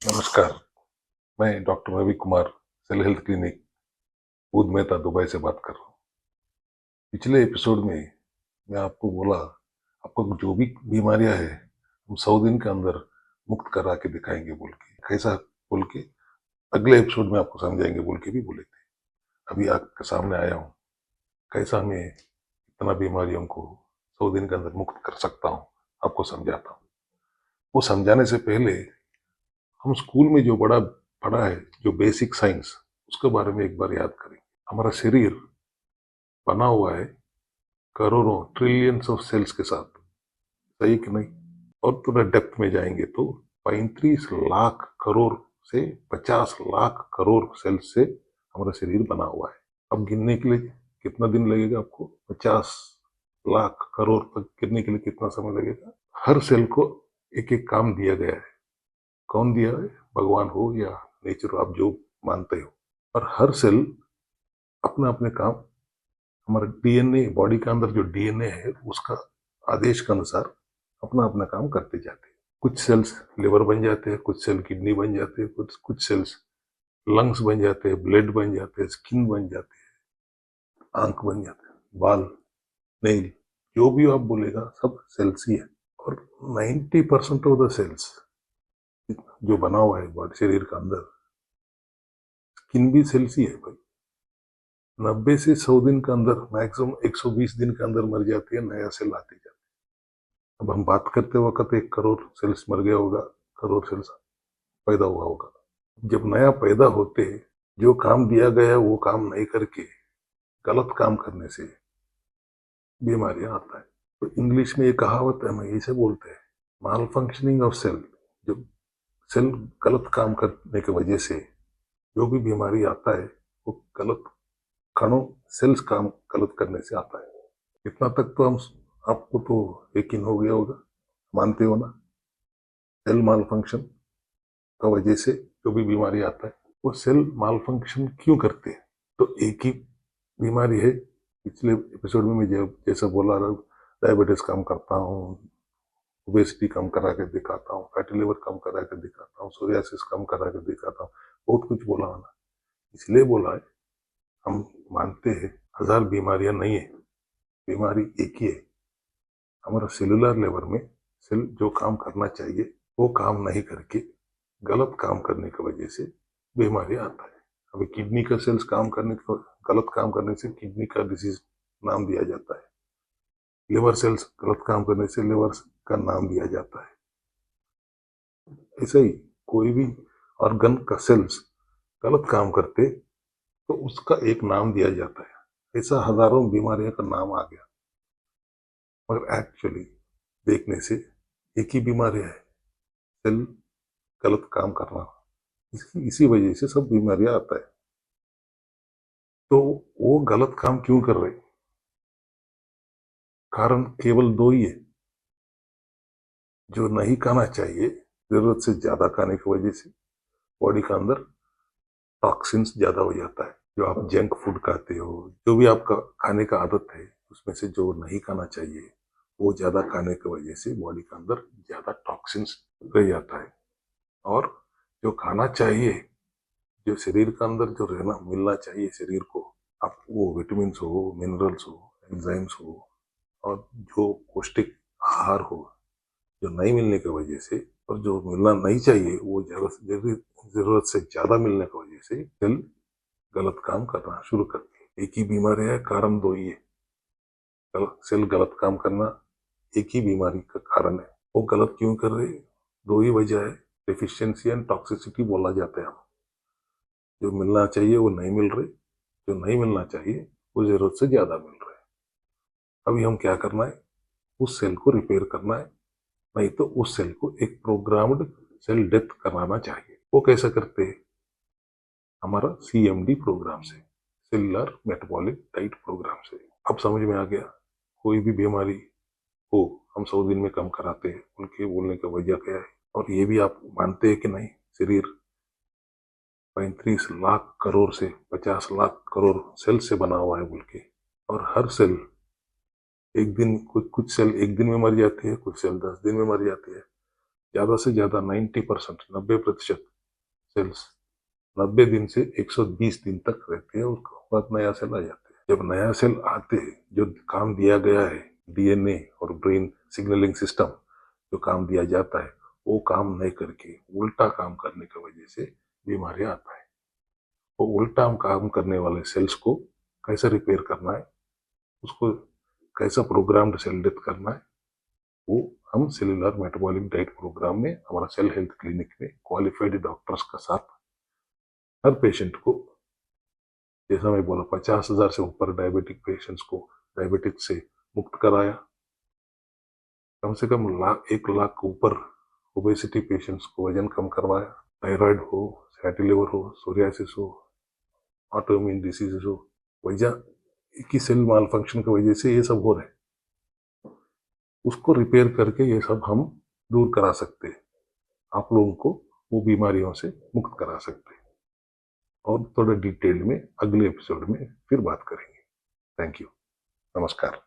नमस्कार। मैं doctor Ravi Kumar, cell health clinic, Budh Mehta, Dubai से बात कर रहा हूँ। पिछले एपिसोड में मैं आपको बोला, आपको जो भी बीमारियां हैं हम 100 दिन के अंदर मुक्त करा के दिखाएंगे बोल के, कैसा बोल के अगले एपिसोड में आपको समझाएंगे बोल के भी बोले थे। अभी आपके सामने आया हूँ, कैसा मैं इतना बीमारियों को 100 दिन के अंदर मुक्त कर सकता हूँ, आपको समझाता हूँ। वो समझाने से पहले हम स्कूल में जो बड़ा पढ़ा है, जो बेसिक साइंस, उसके बारे में एक बार याद करें। हमारा शरीर बना हुआ है करोड़ों ट्रिलियंस ऑफ सेल्स के साथ, सही कि नहीं? और थोड़ा डेप्थ में जाएंगे तो 35 लाख करोड़ से 50 लाख करोड़ सेल्स से हमारा शरीर बना हुआ है। अब गिनने के लिए कितना दिन लगेगा आपको? 50 लाख करोड़ तक गिनने के लिए कितना समय लगेगा? हर सेल को एक एक काम दिया गया है। कौन दिया है? भगवान हो या नेचर, आप जो मानते हो। और हर सेल अपना अपने काम, हमारा डीएनए, बॉडी के अंदर जो डीएनए है उसका आदेश के अनुसार अपना अपना काम करते जाते हैं। कुछ सेल्स लिवर बन जाते हैं, कुछ सेल किडनी बन जाते हैं, कुछ सेल्स लंग्स बन जाते हैं, ब्लड बन जाते हैं, स्किन बन जाते हैं, आंख बन जाते हैं, बाल, नेल, जो भी आप बोलेगा सब सेल्स ही है। और 90% ऑफ द सेल्स जो बना हुआ है बॉडी शरीर के अंदर, स्किन भी सेल्स ही है भाई। 90 से 100 दिन के अंदर, मैक्सिमम 120 दिन के अंदर मर जाती है, नया सेल आते जाते। अब हम बात करते वक्त 1 करोड़ सेल्स मर गया होगा, करोड़ सेल्स पैदा हुआ होगा। जब नया पैदा होते, जो काम दिया गया वो काम नहीं करके गलत काम करने से बीमारियां आता है। तो इंग्लिश में ये कहावत है, हम इसे बोलते हैं माल फंक्शनिंग ऑफ सेल। जब सेल गलत काम करने की वजह से जो भी बीमारी आता है वो गलत कणों, सेल्स काम गलत करने से आता है। इतना तक तो हम, आपको तो यकीन हो गया होगा, मानते हो ना? सेल माल फंक्शन का वजह से जो भी बीमारी आता है वो सेल माल फंक्शन क्यों करते हैं? तो एक ही बीमारी है। पिछले एपिसोड में मैं जैसा बोला रहा, डायबिटीज कम करता हूँ, ओबेसिटी कम करा के दिखाता हूँ, फैटी लिवर कम करा के दिखाता हूँ, सोरियासिस कम करा के दिखाता हूँ, बहुत कुछ बोला है ना। इसलिए बोला है, हम मानते हैं 1000 बीमारियां नहीं है, बीमारी एक ही है। हमारा सेलुलर लेवल में सेल जो काम करना चाहिए वो काम नहीं करके गलत काम करने की वजह से बीमारी आता है। अभी किडनी का सेल्स काम करने को, गलत काम करने से किडनी का डिजीज नाम दिया जाता है। लिवर सेल्स गलत काम करने से लिवर का नाम दिया जाता है। ऐसे ही कोई भी ऑर्गन का सेल्स गलत काम करते तो उसका एक नाम दिया जाता है। ऐसा हजारों बीमारियों का नाम आ गया, मगर एक्चुअली देखने से एक ही बीमारी है, सेल गलत काम करना। इसी वजह से सब बीमारियां आता है। तो वो गलत काम क्यों कर रहे? कारण केवल दो ही है। जो नहीं खाना चाहिए, जरूरत से ज्यादा खाने की वजह से बॉडी के अंदर टॉक्सिन्स ज्यादा हो जाता है। जो आप जंक फूड खाते हो, जो भी आपका खाने का आदत है, उसमें से जो नहीं खाना चाहिए वो ज्यादा खाने की वजह से बॉडी के अंदर ज्यादा टॉक्सिन्स रह जाता है। और जो खाना चाहिए, जो शरीर के अंदर जो रहना मिलना चाहिए शरीर को, आप वो विटामिन हो, मिनरल्स हो, एंजाइम्स हो, और जो पौष्टिक आहार हो, जो नहीं मिलने की वजह से, और जो मिलना नहीं चाहिए वो जरूरत से ज्यादा मिलने की वजह से सेल गलत काम करना शुरू करती है। एक ही बीमारी है, कारण दो ही है। सेल गलत काम करना एक ही बीमारी का कारण है। वो गलत क्यों कर रहे? दो ही वजह है, डेफिशिएंसी एंड टॉक्सिसिटी बोला जाता है। जो मिलना चाहिए वो नहीं मिल रहे, जो नहीं मिलना चाहिए वो जरूरत से ज्यादा मिल रहा है। अभी हम क्या करना है? उस सेल को रिपेयर करना है, नहीं तो उस सेल को एक प्रोग्राम्ड सेल डेथ कराना चाहिए। वो कैसे करते हैं? हमारा सीएमडी प्रोग्राम से, सेलुलर मेटाबॉलिक डाइट प्रोग्राम से। अब समझ में आ गया? कोई भी बीमारी हो हम 100 दिन में कम कराते हैं, उनके बोलने का वजह क्या है? और ये भी आप मानते हैं कि नहीं, शरीर 35 लाख करोड़ से 50 लाख करोड़ सेल से बना हुआ है बोल के। और हर सेल एक दिन, कुछ सेल एक दिन में मर जाती है, कुछ सेल 10 दिन में मर जाती है। ज़्यादा से ज़्यादा 90%, 90% सेल्स 90 दिन से 120 दिन तक रहते हैं, उसके बाद नया सेल आ जाते हैं। जब नया सेल आते हैं, जो काम दिया गया है, डीएनए और ब्रेन सिग्नलिंग सिस्टम जो काम दिया जाता है, वो काम नहीं करके उल्टा काम करने की वजह से बीमारियां आता है। वो उल्टा काम करने वाले सेल्स को कैसे रिपेयर करना है, उसको कैसा प्रोग्राम्ड सेल डेथ करना है, वो हम सेलुलर मेटाबॉलिक डाइट प्रोग्राम में हमारा सेल हेल्थ क्लिनिक में क्वालिफाइड डॉक्टर्स का साथ हर पेशेंट को, जैसा मैं बोला, 50,000 से ऊपर डायबिटिक पेशेंट्स को डायबिटिक से मुक्त कराया, कम से कम 1 लाख ऊपर ओबेसिटी पेशेंट्स को वजन कम करवाया, थायराइड हो, फैटी लिवर हो, सोरियासिस हो, ऑटोइम्यून डिसीजेज हो, वजह की सेल माल फंक्शन की वजह से ये सब हो रहे हैं, उसको रिपेयर करके ये सब हम दूर करा सकते हैं, आप लोगों को वो बीमारियों से मुक्त करा सकते हैं। और थोड़ा डिटेल में अगले एपिसोड में फिर बात करेंगे। थैंक यू, नमस्कार।